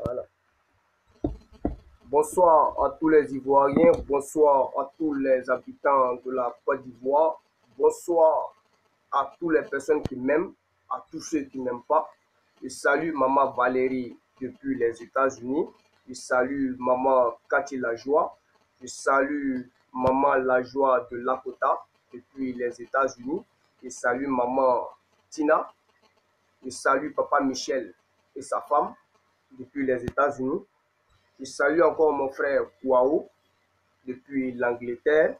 Voilà. Bonsoir à tous les Ivoiriens, bonsoir à tous les habitants de la Côte d'Ivoire, bonsoir à toutes les personnes qui m'aiment, à tous ceux qui n'aiment pas. Je salue Maman Valérie depuis les États-Unis, je salue Maman Cathy Lajoie, je salue Maman Lajoie de Lakota depuis les États-Unis, je salue Maman Tina, je salue Papa Michel et sa femme depuis les États-Unis. Je salue encore mon frère Kouao depuis l'Angleterre.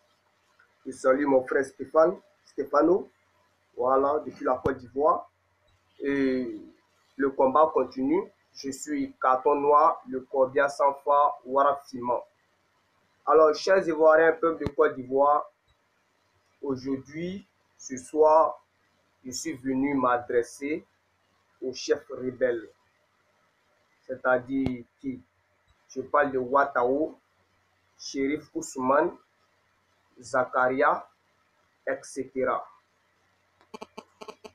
Je salue mon frère Stéphano, voilà, depuis la Côte d'Ivoire. Et le combat continue. Je suis Carton Noir, le Corbia sans phare, Warab Simon. Alors, chers Ivoiriens, peuple de Côte d'Ivoire, aujourd'hui, ce soir, je suis venu m'adresser au chef rebelle, c'est-à-dire qui? Je parle de Ouattao, Chérif Ousmane, Zakaria, etc.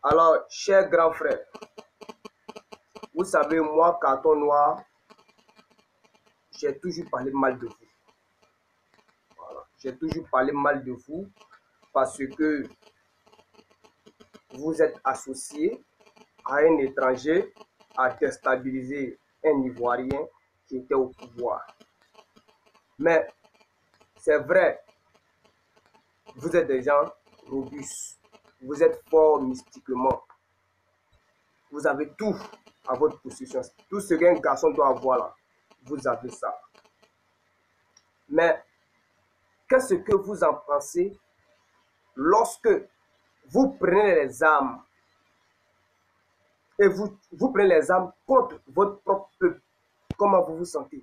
Alors, cher grand frère, vous savez, moi, Carton Noir, j'ai toujours parlé mal de vous. Voilà. J'ai toujours parlé mal de vous parce que vous êtes associé à un étranger à déstabiliser un Ivoirien qui était au pouvoir. Mais c'est vrai, vous êtes des gens robustes, vous êtes forts mystiquement, vous avez tout à votre possession, tout ce qu'un garçon doit avoir là, vous avez ça. Mais qu'est-ce que vous en pensez lorsque vous prenez les armes et vous prenez les armes contre votre propre peuple? Comment vous vous sentez?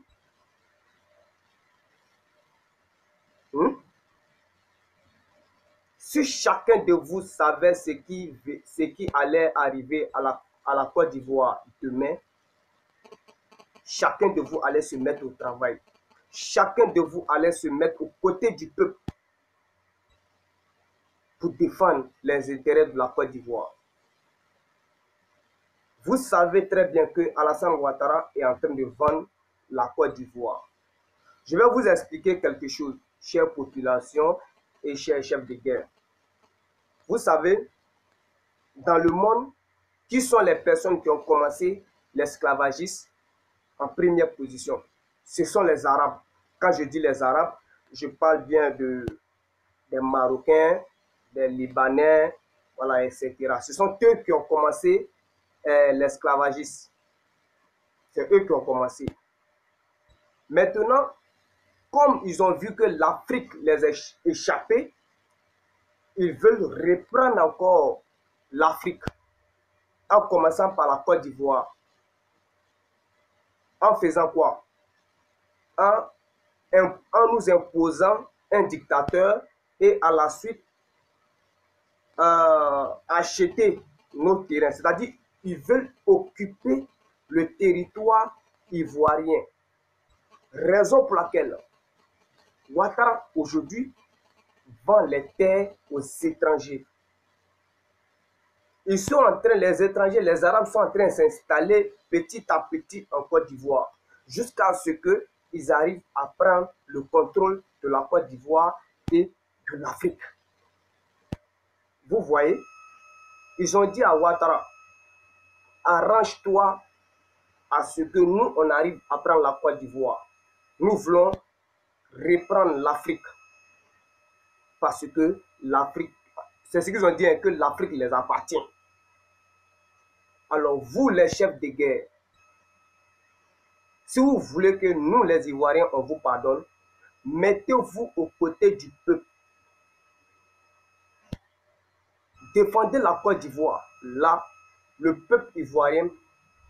Si chacun de vous savait ce qui allait arriver à la Côte d'Ivoire demain, chacun de vous allait se mettre au travail. Chacun de vous allait se mettre aux côtés du peuple pour défendre les intérêts de la Côte d'Ivoire. Vous savez très bien que Alassane Ouattara est en train de vendre la Côte d'Ivoire. Je vais vous expliquer quelque chose, chère population et chers chefs de guerre. Vous savez, dans le monde, qui sont les personnes qui ont commencé l'esclavagisme en première position? Ce sont les Arabes. Quand je dis les Arabes, je parle bien des Marocains, des Libanais, voilà, etc. Ce sont eux qui ont commencé l'esclavagisme. C'est eux qui ont commencé. Maintenant, comme ils ont vu que l'Afrique les a échappés, ils veulent reprendre encore l'Afrique, en commençant par la Côte d'Ivoire. En faisant quoi? En nous imposant un dictateur et à la suite acheter nos terrains. C'est-à-dire ils veulent occuper le territoire ivoirien. Raison pour laquelle Ouattara aujourd'hui vend les terres aux étrangers. Ils sont en train, les étrangers, les Arabes sont en train de s'installer petit à petit en Côte d'Ivoire jusqu'à ce qu'ils arrivent à prendre le contrôle de la Côte d'Ivoire et de l'Afrique. Vous voyez, ils ont dit à Ouattara, arrange-toi à ce que nous, on arrive à prendre la Côte d'Ivoire. Nous voulons reprendre l'Afrique parce que l'Afrique, c'est ce qu'ils ont dit, hein, que l'Afrique les appartient. Alors vous, les chefs de guerre, si vous voulez que nous, les Ivoiriens, on vous pardonne, mettez-vous aux côtés du peuple. Défendez la Côte d'Ivoire. Là, le peuple ivoirien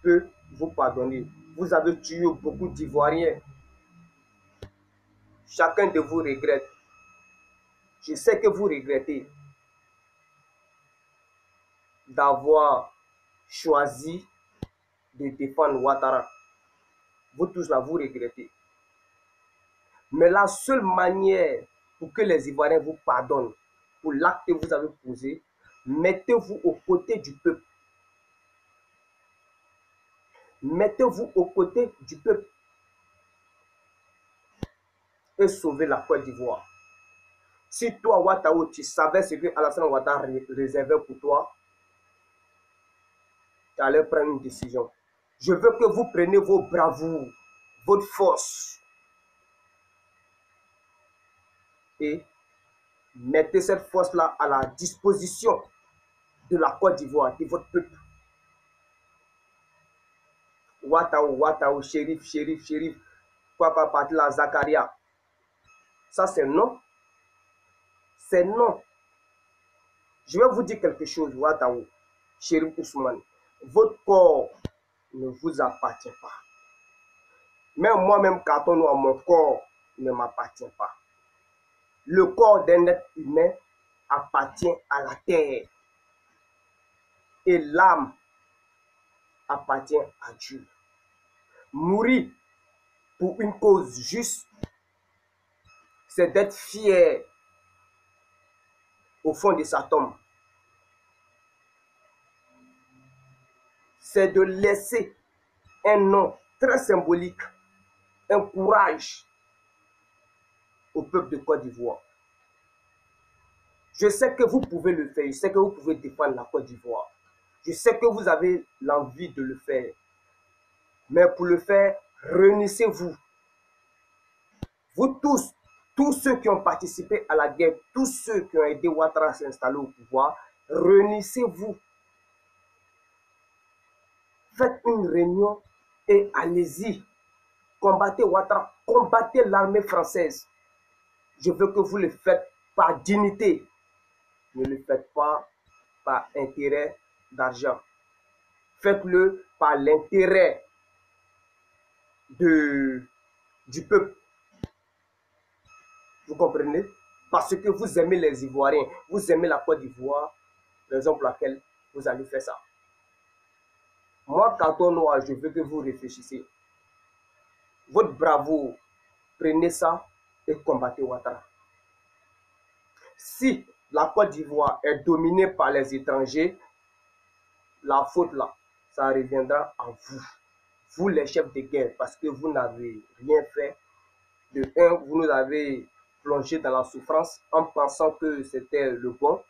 peut vous pardonner. Vous avez tué beaucoup d'Ivoiriens. Chacun de vous regrette. Je sais que vous regrettez d'avoir choisi de défendre Ouattara. Vous tous là, vous regrettez. Mais la seule manière pour que les Ivoiriens vous pardonnent pour l'acte que vous avez posé, mettez-vous aux côtés du peuple. Mettez-vous aux côtés du peuple et sauvez la Côte d'Ivoire. Si toi, Ouattara, tu savais ce que Alassane Ouattara réservait pour toi, tu allais prendre une décision. Je veux que vous preniez vos bravoures, votre force et mettez cette force-là à la disposition de la Côte d'Ivoire, de votre peuple. Ouattara, Chérif, Papa Patla, Zakaria. Ça, c'est non. C'est non. Je vais vous dire quelque chose, Ouattara, Chérif Ousmane. Votre corps ne vous appartient pas. Même moi-même, Carton Noir, mon corps ne m'appartient pas. Le corps d'un être humain appartient à la terre. Et l'âme appartient à Dieu. Mourir pour une cause juste, c'est d'être fier au fond de sa tombe. C'est de laisser un nom très symbolique, un courage au peuple de Côte d'Ivoire. Je sais que vous pouvez le faire, je sais que vous pouvez défendre la Côte d'Ivoire. Je sais que vous avez l'envie de le faire. Mais pour le faire, réunissez-vous. Vous tous ceux qui ont participé à la guerre, tous ceux qui ont aidé Ouattara à s'installer au pouvoir, réunissez-vous. Faites une réunion et allez-y. Combattez Ouattara, combattez l'armée française. Je veux que vous le faites par dignité. Ne le faites pas par intérêt d'argent. Faites-le par l'intérêt du peuple. Vous comprenez? Parce que vous aimez les Ivoiriens, vous aimez la Côte d'Ivoire, raison pour laquelle vous allez faire ça. Moi, Carton Noir, je veux que vous réfléchissiez. Votre bravoure, prenez ça et combattez Ouattara. Si la Côte d'Ivoire est dominée par les étrangers, la faute là, ça reviendra à vous. Vous les chefs de guerre, parce que vous n'avez rien fait. De un, vous nous avez plongé dans la souffrance en pensant que c'était le bon,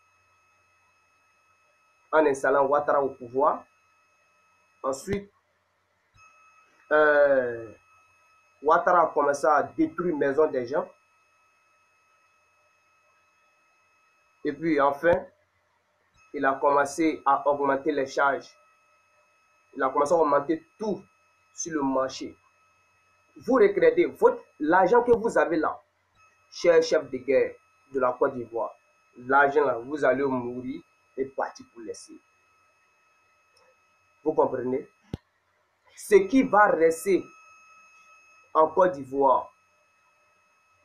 en installant Ouattara au pouvoir. Ensuite, Ouattara a commencé à détruire les maisons des gens. Et puis enfin, il a commencé à augmenter les charges. Il a commencé à augmenter tout sur le marché. Vous regrettez l'argent que vous avez là, cher chef de guerre de la Côte d'Ivoire. L'argent là, vous allez mourir et partir pour laisser. Vous comprenez? Ce qui va rester en Côte d'Ivoire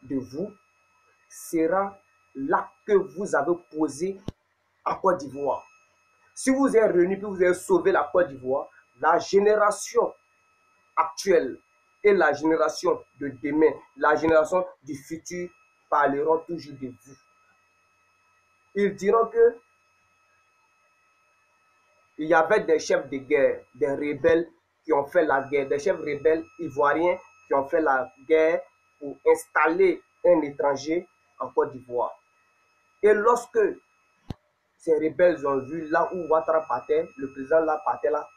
de vous sera l'acte que vous avez posé en Côte d'Ivoire. Si vous êtes réunis et vous avez sauvé la Côte d'Ivoire, la génération actuelle et la génération de demain, la génération du futur parleront toujours de vous. Ils diront que il y avait des chefs de guerre, des rebelles qui ont fait la guerre, des chefs rebelles ivoiriens qui ont fait la guerre pour installer un étranger en Côte d'Ivoire. Et lorsque ces rebelles ont vu là où Ouattara partait, le président là partait là,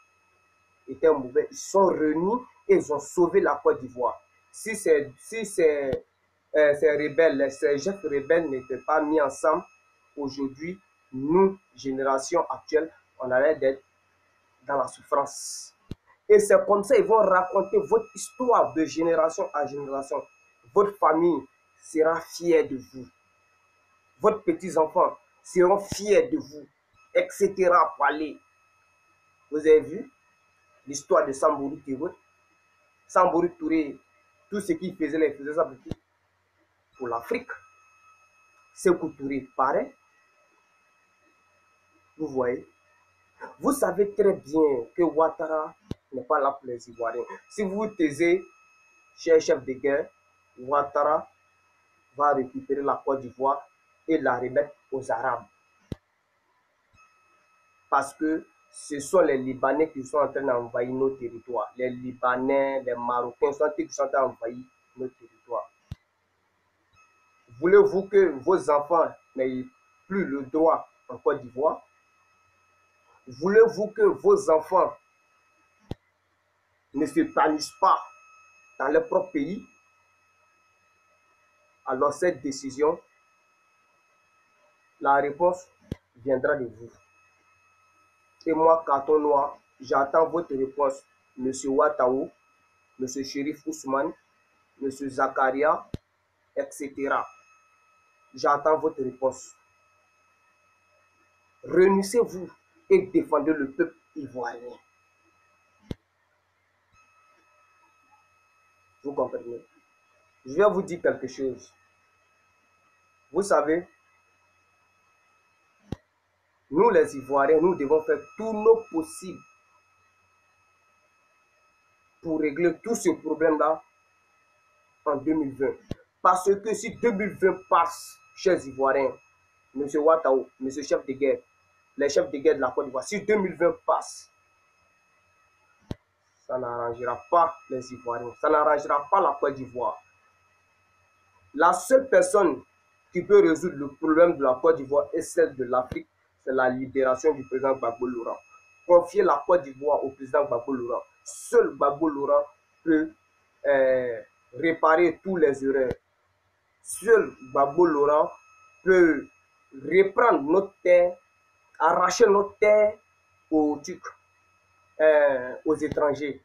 était mauvais, ils sont réunis et ils ont sauvé la Côte d'Ivoire. Si ces rebelles, ces chefs rebelles n'étaient pas mis ensemble, aujourd'hui, nous, génération actuelle, on allait être dans la souffrance. Et c'est comme ça qu'ils vont raconter votre histoire de génération à génération. Votre famille sera fière de vous. Votre petits-enfants seront fiers de vous, etc. Parler. Vous avez vu l'histoire de Sambourou Touré. Sambourou Touré, tout ce qu'il faisait, il faisait ça pour l'Afrique. Sékou Touré, pareil. Vous voyez. Vous savez très bien que Ouattara n'est pas là pour les Ivoiriens. Si vous vous taisez, cher chef de guerre, Ouattara va récupérer la Côte d'Ivoire et la remettre aux Arabes. Parce que ce sont les Libanais qui sont en train d'envahir nos territoires. Les Libanais, les Marocains sont ceux qui sont en train d'envahir nos territoires. Voulez-vous que vos enfants n'aient plus le droit en Côte d'Ivoire? Voulez-vous que vos enfants ne s'épanouissent pas dans leur propre pays? Alors cette décision, la réponse viendra de vous. Et moi, carton noir, j'attends votre réponse, M. Ouattao, M. Chérif Ousmane, M. Zakaria, etc. J'attends votre réponse. Réunissez-vous et défendez le peuple ivoirien. Vous comprenez? Je vais vous dire quelque chose. Vous savez, nous les Ivoiriens, nous devons faire tout nos possible pour régler tout ce problème-là en 2020. Parce que si 2020 passe, chers Ivoiriens, M. Ouattao, M. chef de guerre, les chefs de guerre de la Côte d'Ivoire, si 2020 passe, ça n'arrangera pas les Ivoiriens, ça n'arrangera pas la Côte d'Ivoire. La seule personne qui peut résoudre le problème de la Côte d'Ivoire et celle de l'Afrique, c'est la libération du président Gbagbo Laurent. Confier la Côte d'Ivoire au président Gbagbo Laurent. Seul Gbagbo Laurent peut réparer tous les erreurs. Seul Gbagbo Laurent peut reprendre notre terre, arracher notre terre aux Turcs, aux étrangers.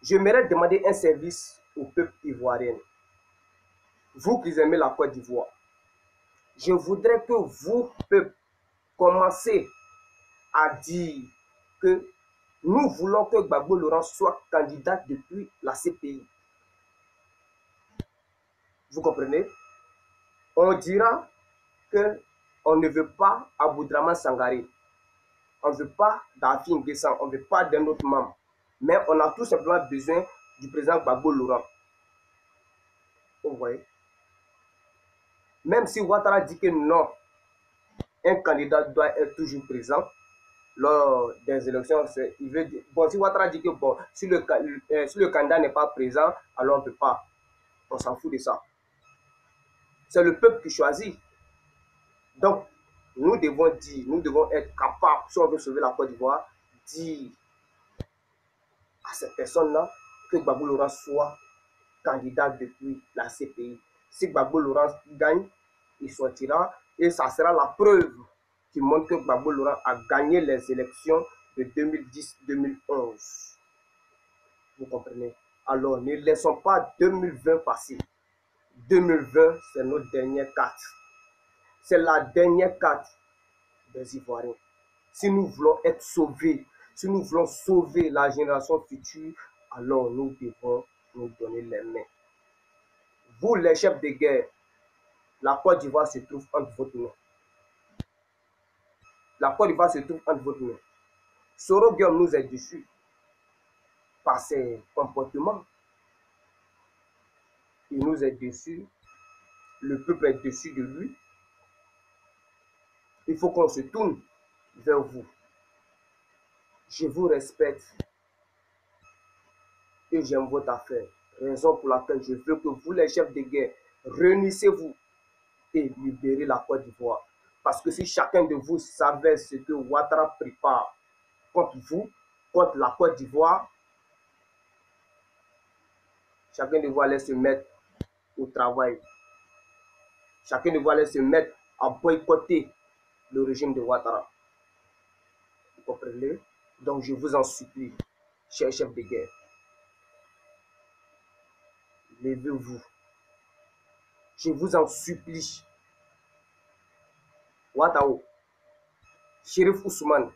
J'aimerais demander un service au peuple ivoirien. Vous qui aimez la Côte d'Ivoire, je voudrais que vous, peuple, commencez à dire que nous voulons que Gbagbo Laurent soit candidat depuis la CPI. Vous comprenez? On dira qu'on ne veut pas Aboudraman Sangaré. On ne veut pas d'Afi N'Guessan, on ne veut pas d'un autre membre. Mais on a tout simplement besoin du président Gbagbo Laurent. Vous voyez? Même si Ouattara dit que non, un candidat doit être toujours présent lors des élections. Il veut dire, bon, si Ouattara dit que bon, si le candidat n'est pas présent, alors on ne peut pas. On s'en fout de ça. C'est le peuple qui choisit. Donc, nous devons dire, nous devons être capables, si on veut sauver la Côte d'Ivoire, dire à ces personnes-là que Gbagbo Laurent soit candidat depuis la CPI. Si Gbagbo Laurent gagne, il sortira et ça sera la preuve qui montre que Gbagbo Laurent a gagné les élections de 2010-2011. Vous comprenez? Alors, ne laissons pas 2020 passer. 2020, c'est notre dernière carte. C'est la dernière carte des Ivoiriens. Si nous voulons être sauvés, si nous voulons sauver la génération future, alors nous devons nous donner les mains. Vous, les chefs de guerre, la Côte d'Ivoire se trouve entre votre main. La Côte d'Ivoire se trouve entre votre main. Soro Guillaume nous est déçu par ses comportements. Il nous est déçu. Le peuple est déçu de lui. Il faut qu'on se tourne vers vous. Je vous respecte et j'aime votre affaire. Raison pour laquelle je veux que vous, les chefs de guerre, réunissez-vous et libérez la Côte d'Ivoire. Parce que si chacun de vous savait ce que Ouattara prépare contre vous, contre la Côte d'Ivoire, chacun de vous allait se mettre au travail. Chacun de vous allait se mettre à boycotter le régime de Ouattara. Vous comprenez? Donc je vous en supplie, chers chefs de guerre, levez-vous. Je vous en supplie. Ouattao, Chérif Ousmane,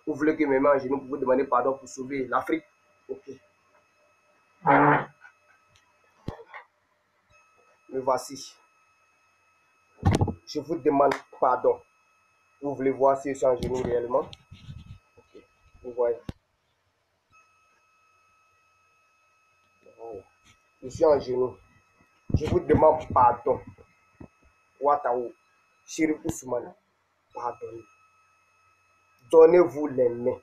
vous voulez que mes mains à genoux pour vous demander pardon pour sauver l'Afrique? Ok. Me voici. Je vous demande pardon. Vous voulez voir si je suis en genoux réellement? Ok. Vous voyez. Voilà. Je suis en genoux. Je vous demande pardon. Ouattao, Chérif Ousmane, pardonnez. Donnez-vous les mains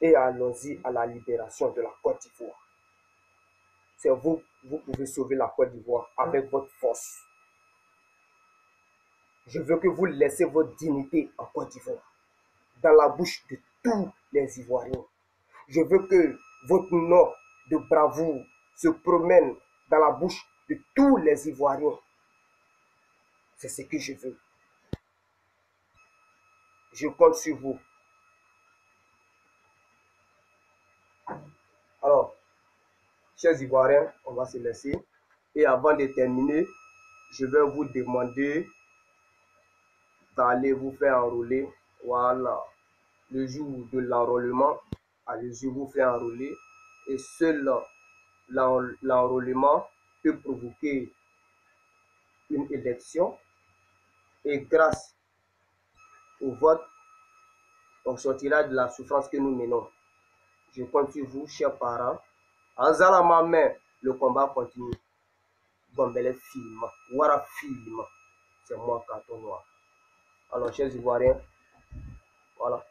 et allons-y à la libération de la Côte d'Ivoire. C'est vous, vous pouvez sauver la Côte d'Ivoire avec votre force. Je veux que vous laissiez votre dignité en Côte d'Ivoire, dans la bouche de tous les Ivoiriens. Je veux que votre nom de bravoure se promène dans la bouche de tous les Ivoiriens. C'est ce que je veux. Je compte sur vous. Alors, chers Ivoiriens, on va se laisser. Et avant de terminer, je vais vous demander d'aller vous faire enrôler. Voilà. Le jour de l'enrôlement, allez-y vous faire enrôler. Et seul l'enrôlement peut provoquer une élection. Et grâce au vote, on sortira de la souffrance que nous menons. Je compte sur vous, chers parents. En zala ma main, le combat continue. Gombele film, Wara film. C'est moi, Carton Noir. Alors, chers Ivoiriens, voilà.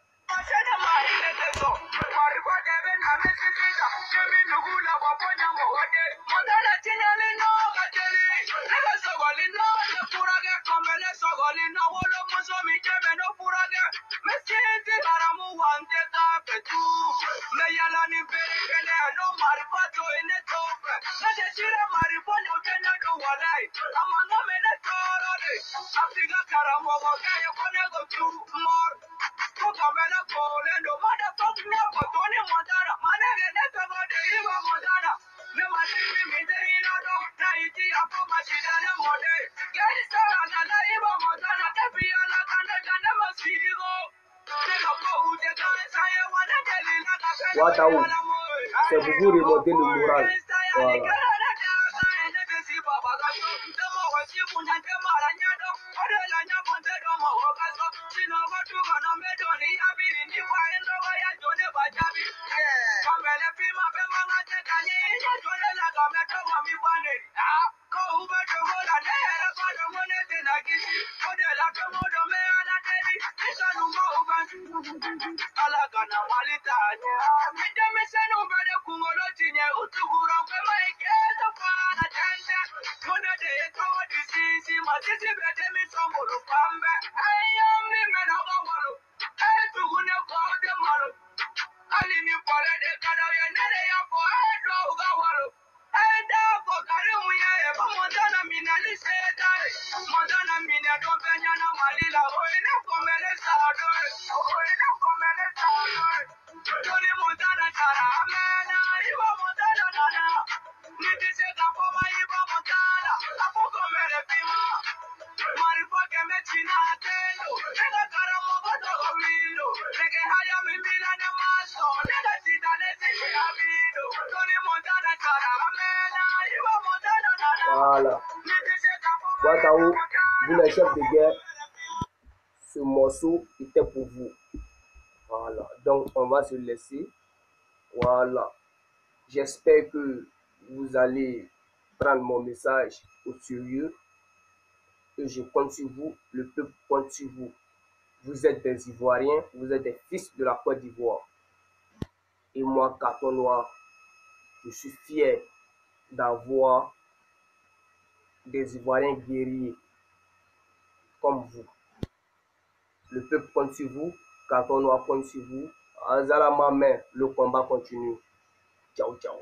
Wataou, c'est pour vous remonter le moral. Voilà. Voilà. Wataou, vous les chefs de guerre, ce morceau était pour vous. Voilà. Donc, on va se laisser. Voilà. J'espère que vous allez prendre mon message au sérieux. Et je compte sur vous. Le peuple compte sur vous. Vous êtes des Ivoiriens. Vous êtes des fils de la Côte d'Ivoire. Et moi, Carton Noir, je suis fier d'avoir des Ivoiriens guerriers comme vous. Le peuple compte sur vous, Carton Noir compte sur vous. En zala ma main, le combat continue. Ciao, ciao.